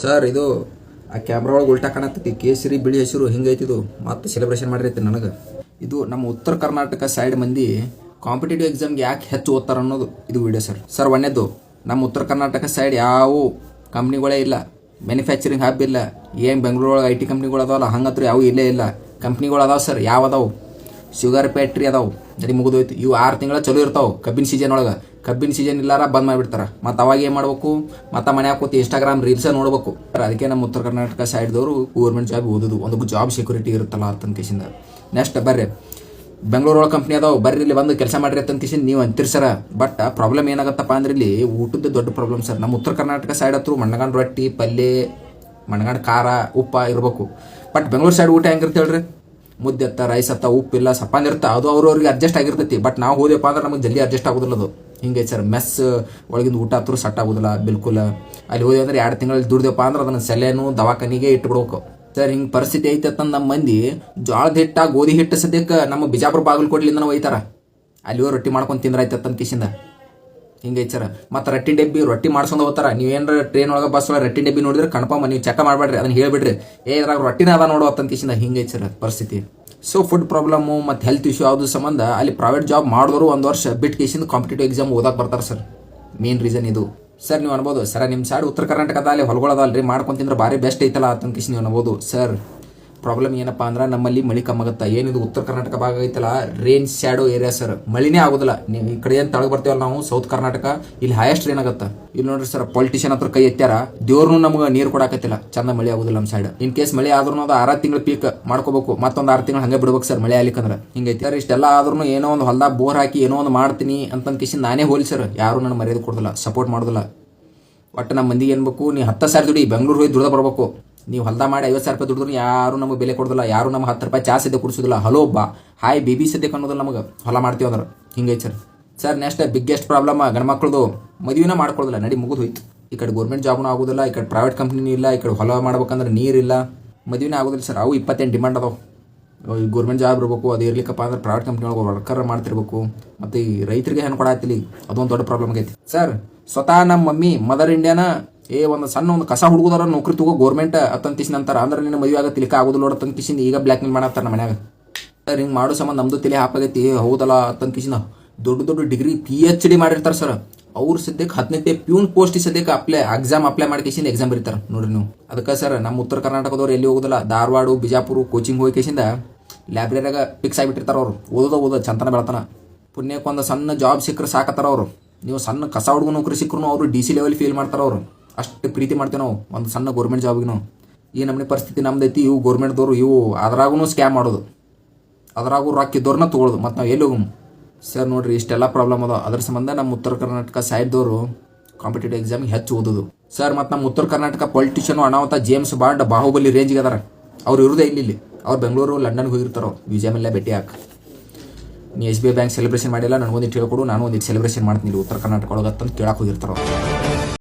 Sir ಇದು ಆ camera ಒಳಗೆ ಉಲ್ಟಾ ಕಾಣತ್ತೈತಿ, ಕೇಸರಿ ಬಿಳಿ ಹೆಸರು ಹಿಂಗೈತಿದು. ಮತ್ತೆ ಸೆಲೆಬ್ರೇಷನ್ ಮಾಡಿರೈತಿ ನನಗೆ. ಇದು ನಮ್ಮ ಉತ್ತರ ಕರ್ನಾಟಕ ಸೈಡ್ ಮಂದಿ ಕಾಂಪಿಟೇಟಿವ್ ಎಕ್ಸಾಮ್ಗೆ ಯಾಕೆ ಹೆಚ್ಚು ಓದ್ತಾರ ಅನ್ನೋದು ಇದು ವಿಡಿಯೋ ಸರ್. ಸರ್ ಒಂದೇದು, ನಮ್ಮ ಉತ್ತರ ಕರ್ನಾಟಕ ಸೈಡ್ ಯಾವ ಕಂಪ್ನಿಗಳೇ ಇಲ್ಲ, ಮ್ಯಾನುಫ್ಯಾಕ್ಚರಿಂಗ್ ಹಬ್ ಇಲ್ಲ. ಏನು ಬೆಂಗಳೂರೊಳಗೆ ಐ ಟಿ ಕಂಪ್ನಿಗಳು ಅದಾವಲ್ಲ ಹಂಗತ್ರ ಯಾವ ಇಲ್ಲೇ ಇಲ್ಲ. ಕಂಪ್ನಿಗಳು ಅದಾವೆ ಸರ್, ಯಾವ ಅದಾವು? ಶುಗರ್ ಫ್ಯಾಕ್ಟ್ರಿ ಅದಾವೆ, ನಡಿ ಮುಗಿದೋಯ್ತು. ಇವು 6 ತಿಂಗಳ ಚಲೋ ಇರ್ತಾವೆ ಕಬ್ಬಿನ ಸೀಸನ್ ಒಳಗೆ. ಕಬ್ಬಿನ ಸೀಸನ್ ಇಲ್ಲಾರ ಬಂದ್ ಮಾಡಿಬಿಡ್ತಾರೆ. ಮತ್ತು ಅವಾಗ ಏನು ಮಾಡ್ಬೇಕು? ಮತ್ತು ಮನೆ ಹಾಕೋತಿ ಇನ್ಸ್ಟಾಗ್ರಾಮ್ ರೀಲ್ಸ ನೋಡ್ಬೇಕು. ಅದಕ್ಕೆ ನಮ್ಮ ಉತ್ತರ ಕರ್ನಾಟಕ ಸೈಡ್ದವರು ಗೌರ್ಮೆಂಟ್ ಜಾಬ್ ಓದೋದು, ಒಂದು ಜಾಬ್ ಸೆಕ್ಯೂರಿಟಿ ಇರುತ್ತಲ್ಲ ಅಂತಂಕೇಸಿಂದ. ನೆಕ್ಸ್ಟ್ ಬರ್ರಿ, ಬೆಂಗಳೂರೊಳಗೆ ಕಂಪ್ನಿ ಅದಾವೆ, ಬರ್ರಿ ಇಲ್ಲಿ ಬಂದು ಕೆಲಸ ಮಾಡಿರಿ ಅಂತಂಕೇಸಿಂದ ನೀವು ಅಂತೀರಿ ಸರ. ಬಟ್ ಪ್ರಾಬ್ಲಮ್ ಏನಾಗತ್ತಪ್ಪ ಅಂದ್ರೆ ಇಲ್ಲಿ ಊಟದ ದೊಡ್ಡ ಪ್ರಾಬ್ಲಮ್ ಸರ್. ನಮ್ಮ ಉತ್ತರ ಕರ್ನಾಟಕ ಸೈಡ್ ಹತ್ರ ಮಣ್ಣಗಂಡು ರೊಟ್ಟಿ, ಪಲ್ಯ, ಮಣ್ಣಗಂಡು ಖಾರ, ಉಪ್ಪ ಇರಬೇಕು. ಬಟ್ ಬೆಂಗಳೂರು ಸೈಡ್ ಊಟ ಹೆಂಗಿರುತ್ತೆ ಹೇಳ್ರಿ? ಮುದ್ದೆ ಅತ್ತ, ರೈಸ್ ಅತ್ತ, ಉಪ್ಪಿಲ್ಲ, ಸಪ್ಪಂದಿರುತ್ತೆ. ಅದು ಅವ್ರವ್ರಿಗೆ ಅಡ್ಜಸ್ಟ್ ಆಗಿರ್ತೈತಿ. ಬಟ್ ನಾವು ಹೋದೆಪ್ಪ ಅಂದ್ರೆ ನಮಗೆ ಜಲ್ದಿ ಅಡ್ಜಸ್ಟ್ ಆಗೋದಿಲ್ಲ ಅದು. ಹಿಂಗೆ ಸರ್, ಮೆಸ್ ಒಳಗಿಂದ ಊಟ ಹತ್ರ ಸಟ್ ಆಗೋದಿಲ್ಲ ಬಿಲ್ಕುಲ್. ಅಲ್ಲಿ ಹೋದೆ ಅಂದ್ರೆ 2 ತಿಂಗಳಲ್ಲಿ ದುಡ್ದೆಪ್ಪ ಅಂದ್ರೆ ಅದನ್ನು ಸೆಲೆನು ದವಾಖಾನಿಗೆ ಇಟ್ಬಿಡ್ಬೇಕು ಸರ್. ಹಿಂಗೆ ಪರಿಸ್ಥಿತಿ ಐತೆ ಅಂತಂದು ನಮ್ಮ ಮಂದಿ ಜೋಳದ ಹಿಟ್ಟ, ಗೋಧಿ ಹಿಟ್ಟು ಸದ್ಯಕ್ಕೆ ನಮ್ಮ ಬಿಜಾಪುರ ಬಾಗಲಕೋಟೆಲಿಂದ ಒಯ್ತಾರ. ಅಲ್ಲಿ ಹೋಗಿ ರೊಟ್ಟಿ ಮಾಡ್ಕೊಂಡು ತಿಂದ್ರಾಯ್ತಂತ ಕಿಸಿಂದ ಹಿಂಗೈತೆ ಸರ್. ಮತ್ತು ರೊಟ್ಟಿ ಡಬ್ಬಿ ರೊಟ್ಟಿ ಮಾಡ್ಸ್ಕೊಂಡು ಹೋಗ್ತಾರ. ನೀವೇನಾರ ಟ್ರೈನ್ ಒಳಗೆ ಬಸ್ ಒಳಗೆ ರೊಟ್ಟಿ ಡಬ್ಬಿ ನೋಡಿದ್ರೆ ಕನ್ಫರ್ಮ್ ನೀವು ಚೆಕ್ ಮಾಡಬೇಡ್ರಿ, ಅದನ್ನ ಹೇಳ್ಬಿಡ್ರಿ, ಇದ್ರಾಗ ರೊಟ್ಟಿನ ಅದ ನೋಡೋ ಅಂತ ಕಿಸಿಂದ ಹಿಂಗೈತೆ ಸರ್ ಪರಿಸ್ಥಿತಿ. ಸೊ ಫುಡ್ ಪ್ರಾಬ್ಲಮ್ಮು ಮತ್ತು ಹೆಲ್ತ್ ಇಶ್ಯೂ ಯಾವುದು ಸಂಬಂಧ ಅಲ್ಲಿ ಪ್ರೈವೇಟ್ ಜಾಬ್ ಮಾಡಿದ್ರು 1 ವರ್ಷ ಬಿಟ್ಟು ಕೇಸಿಂದ ಕಾಂಪಿಟೇಟಿವ್ ಎಕ್ಸಾಮ್ ಓದಕ್ಕೆ ಬರ್ತಾರೆ ಸರ್. ಮೇನ್ ರೀಸನ್ ಇದು ಸರ್. ನೀವು ಅನ್ಬೋದು ಸರ್, ನಿಮ್ಮ ಸೈಡ್ ಉತ್ತರ ಕರ್ನಾಟಕದಲ್ಲಿ ಹೊಲಗಳದಲ್ರಿ ಮಾಡ್ಕೊಂತಿಂದ್ರೆ ಭಾರಿ ಬೆಸ್ಟ್ ಐತಲ್ಲ ಅಂತ ಕಿಸಿ ನೀವು ಅನ್ಬೋದು ಸರ್. ಪ್ರಾಬ್ಲಮ್ ಏನಪ್ಪ ಅಂದ್ರೆ ನಮ್ಮಲ್ಲಿ ಮಳೆ ಕಮ್ಮಾಗತ್ತೆ. ಏನಿದು ಉತ್ತರ ಕರ್ನಾಟಕ ಭಾಗ ಐತಲ್ಲ, ರೇನ್ ಶ್ಯಾಡೋ ಏರಿಯಾ ಸರ್. ಮಳಿನೇ ಆಗೋದಿಲ್ಲ. ನೀವು ಈ ಕಡೆ ಏನು ತಳಗೆ ಬರ್ತೀವಲ್ಲ ನಾವು ಸೌತ್ ಕರ್ನಾಟಕ, ಇಲ್ಲಿ ಹೈಯೆಸ್ಟ್ ರೇನ್ ಆಗುತ್ತೆ. ಇಲ್ಲಿ ನೋಡ್ರಿ ಸರ್, ಪೊಲಿಟಿಷಿಯನ್ ಹತ್ರ ಕೈ ಎತ್ತಾರ, ದೇವ್ರನ್ನೂ ನಮ್ಗೆ ನೀರು ಕೊಡಾಕತ್ತಿಲ್ಲ. ಚಂದ ಮಳೆ ಆಗೋದಿಲ್ಲ ನಮ್ಮ ಸೈಡ್. ಇನ್ ಕೇಸ್ ಮಳೆ ಆದ್ರೂ ಅದು 6 ತಿಂಗಳು ಪೀಕ್ ಮಾಡ್ಕೋಬೇಕು, ಮತ್ತೊಂದು 6 ತಿಂಗಳು ಹಂಗೆ ಬಿಡ್ಬೇಕು ಸರ್ ಮಳೆ ಆಗ್ಲಿಕ್ಕಂದ್ರೆ. ಹಿಂಗೈತಿ ಸರ್. ಇಷ್ಟೆಲ್ಲ ಆದ್ರೂ ಏನೋ ಒಂದು ಹೊಲ್ದಾಗ ಬೋರ್ ಹಾಕಿ ಏನೋ ಒಂದು ಮಾಡ್ತೀನಿ ಅಂತ ಕಿಸಿ ನಾನೇ ಹೋಲಿ ಸರ್. ಯಾರು ನನ್ನ ಮರ್ಯಾದೆ ಕೊಡೋದಿಲ್ಲ, ಸಪೋರ್ಟ್ ಮಾಡೋದಿಲ್ಲ. ಒಟ್ಟು ನಮ್ಮ ಮಂದಿಗೆ ಏನ್ಬೇಕು, ನೀವು 10,000 ದುಡಿ, ಬೆಂಗಳೂರು ಹೋಗಿ ದುಡ್ದ ಬರ್ಬೇಕು. ನೀವು ಹೊಲ್ದ ಮಾಡಿ 50,000 ರೂಪಾಯಿ ದುಡಿದ್ರು ಯಾರು ನಮಗೆ ಬೆಲೆ ಕೊಡೋದಿಲ್ಲ. ಯಾರು ನಮ್ಗೆ 10 ರೂಪಾಯಿ ಚಾ ಸದ್ಯ ಕುಡಿಸೋದಿಲ್ಲ. ಹಲೋ ಬಾ ಹಾಯ್ ಬೇಬಿ ಸದ್ಯಕ್ಕೆ ಅನ್ನೋದಿಲ್ಲ ನಮಗೆ, ಹೊಲ ಮಾಡ್ತೀವಿ ಅಂದ್ರೆ. ಹಿಂಗೈತೆ sir. Sir next biggest problem ಗಂಡ್ಮಕ್ಳದು ಮದುವೆನ ಮಾಡ್ಕೊಳ್ಳೋದಿಲ್ಲ. ನಡಿ ಮುಗಿದು ಹೋಯ್ತು. ಈ ಕಡೆ ಗೌರ್ಮೆಂಟ್ ಜಾಬ್ನೂ ಆಗೋದಿಲ್ಲ, ಈ ಕಡೆ ಪ್ರೈವೇಟ್ ಕಂಪ್ನಿನೂ ಇಲ್ಲ, ಈ ಕಡೆ ಹೊಲ ಮಾಡ್ಬೇಕಂದ್ರೆ ನೀರಿಲ್ಲ, ಮದುವೆನೇ ಆಗೋದಿಲ್ಲ ಸರ್. ಅವು 28 ಡಿಮಾಂಡ್ ಅದಾವೆ. ಈ ಗೌರ್ಮೆಂಟ್ ಜಾಬ್ ಇರಬೇಕು, ಅದು ಇರ್ಲಿಕ್ಕಪ್ಪ ಅಂದ್ರೆ ಪ್ರೈವೇಟ್ ಕಂಪ್ನಿ ಒಳಗೆ ವರ್ಕರ್ ಮಾಡ್ತಿರ್ಬೇಕು. ಮತ್ತು ಈ ರೈತರಿಗೆ ಹೆಣ್ಣು ಕೊಡಾತಿಲ್ಲ, ಅದೊಂದು ದೊಡ್ಡ ಪ್ರಾಬ್ಲಮ್ ಆಗೈತಿ ಸರ್. ಸ್ವತಃ ನಮ್ಮ ಮಮ್ಮಿ ಮದರ್ ಇಂಡಿಯಾನ ಒಂದು ಸಣ್ಣ ಒಂದು ಕಸ ಹುಡುಗದಾರ ನೌಕರಿ ತಗೋ ಗೌರ್ಮೆಂಟ್ ಅತ್ತಂತಿಸಿ ನಂತರ ಅಂದ್ರೆ ನಿನ್ನ ಮದುವೆ ಆಗ ತಿಲಿಕ ಆಗೋದಿಲ್ಲ ನೋಡತ್ತಂತಿಸಿಂದ ಈಗ ಬ್ಲ್ಯಾಕ್ ಮೇಲ್ ಮಾಡತ್ತಾರ ನಮ್ಮ ಮನ್ಯಾಗ ಸರ್. ಹಿಂಗೆ ಮಾಡೋ ಸಂಬಂಧ ನಮ್ದು ತಲೆ ಹಾಪಾಗೈತಿ. ಹೌದಲ್ಲ ಅತ್ತಂತಿಸಿನ ದೊಡ್ಡ ದೊಡ್ಡ ಡಿಗ್ರಿ PhD ಮಾಡಿರ್ತಾರೆ ಸರ್. ಅವ್ರು ಸದ್ಯಕ್ಕೆ 10ನೇ ಪ್ಯೂನ್ ಪೋಸ್ಟ್ ಸದ್ಯಕ್ಕೆ ಎಕ್ಸಾಮ್ ಅಪ್ಲೈ ಮಾಡ್ಕೇಸಿಂದ ಎಕ್ಸಾಮ್ ಬರೀತಾರೆ ನೋಡ್ರಿ ನೀವು. ಅದಕ್ಕೆ ಸರ್ ನಮ್ಮ ಉತ್ತರ ಕರ್ನಾಟಕದವ್ರು ಎಲ್ಲಿ ಹೋಗೋದಿಲ್ಲ. ಧಾರವಾಡ, ಬಿಜಾಪುರ ಕೋಚಿಂಗ್ ಹೋಗಿ ಕೇಸಿಂದ ಲೈಬ್ರರಿಯಾಗ ಫಿಕ್ಸ್ ಆಗಿಬಿಟ್ಟಿರ್ತಾರೆ ಅವರು. ಓದೋದ ಚಂತನ ಬೆಳತನ. ಪುಣ್ಯಕ್ಕೊಂದು ಸಣ್ಣ ಜಾಬ್ ಸಿಕ್ಕರೆ ಸಾಕತ್ತಾರ ಅವರು. ನೀವು ಸಣ್ಣ ಕಸ ಹುಡುಗ ನೌಕರಿ ಸಿಕ್ಕರು ಅವರು DC ಲೆವೆಲ್ ಫೀಲ್ ಮಾಡ್ತಾರೆ ಅವರು. ಅಷ್ಟು ಪ್ರೀತಿ ಮಾಡ್ತೇವೆ ನಾವು ಒಂದು ಸಣ್ಣ ಗೌರ್ಮೆಂಟ್ ಜಾಬ್ಗೂ. ಈ ನಮ್ಮನೆ ಪರಿಸ್ಥಿತಿ ನಮ್ದೈತಿ. ಇವು ಗೌರ್ಮೆಂಟ್ದವರು ಇವು ಅದ್ರಾಗೂ ಸ್ಕ್ಯಾಮ್ ಮಾಡೋದು, ಅದ್ರಾಗೂ ರೊಕ್ಕ ಇದ್ದವ್ರನ್ನ ತೊಗೊಳ್ಳೋದು. ಮತ್ತು ನಾವು ಎಲ್ಲಿ ಹೋಗಮ್ ಸರ್? ನೋಡ್ರಿ ಇಷ್ಟೆಲ್ಲ ಪ್ರಾಬ್ಲಮ್ ಅದ. ಅದ್ರ ಸಂಬಂಧ ನಮ್ಮ ಉತ್ತರ ಕರ್ನಾಟಕ ಸೈಡ್ದವರು ಕಾಂಪಿಟೇಟಿವ್ ಎಕ್ಸಾಮಿಗೆ ಹೆಚ್ಚು ಓದೋದು ಸರ್. ಮತ್ತು ನಮ್ಮ ಉತ್ತರ ಕರ್ನಾಟಕ ಪೊಲಿಟಿಷಿಯನ್ ಅನಾಹುತ ಜೇಮ್ಸ್ ಬಾಂಡ್ ಬಾಹುಬಲಿ ರೇಂಜ್ಗೆ ಅದಾರ. ಅವ್ರು ಇರೋದೇ ಇಲ್ಲಿ. ಅವ್ರು ಬೆಂಗಳೂರು, ಲಂಡನ್ಗೆ ಹೋಗಿರ್ತಾರೋ ವಿಜಯ ಮೇಲೆ ಭೇಟಿ ಹಾಕಿ. ನೀ SBI ಬ್ಯಾಂಕ್ ಸೆಲೆಬ್ರೇಷನ್ ಮಾಡಿಲ್ಲ, ನನಗೊಂದಿಟ್ಟು ಹೇಳ್ಕೊಡು, ನಾನು ಒಂದಿಟ್ಟು ಸೆಲೆಬ್ರೇಷನ್ ಮಾಡ್ತೀನಿ ಉತ್ತರ ಕರ್ನಾಟಕ ಒಳಗೆ ಅಂತ ಕೇಳಕ್ಕೆ ಹೋಗಿರ್ತಾರೋ.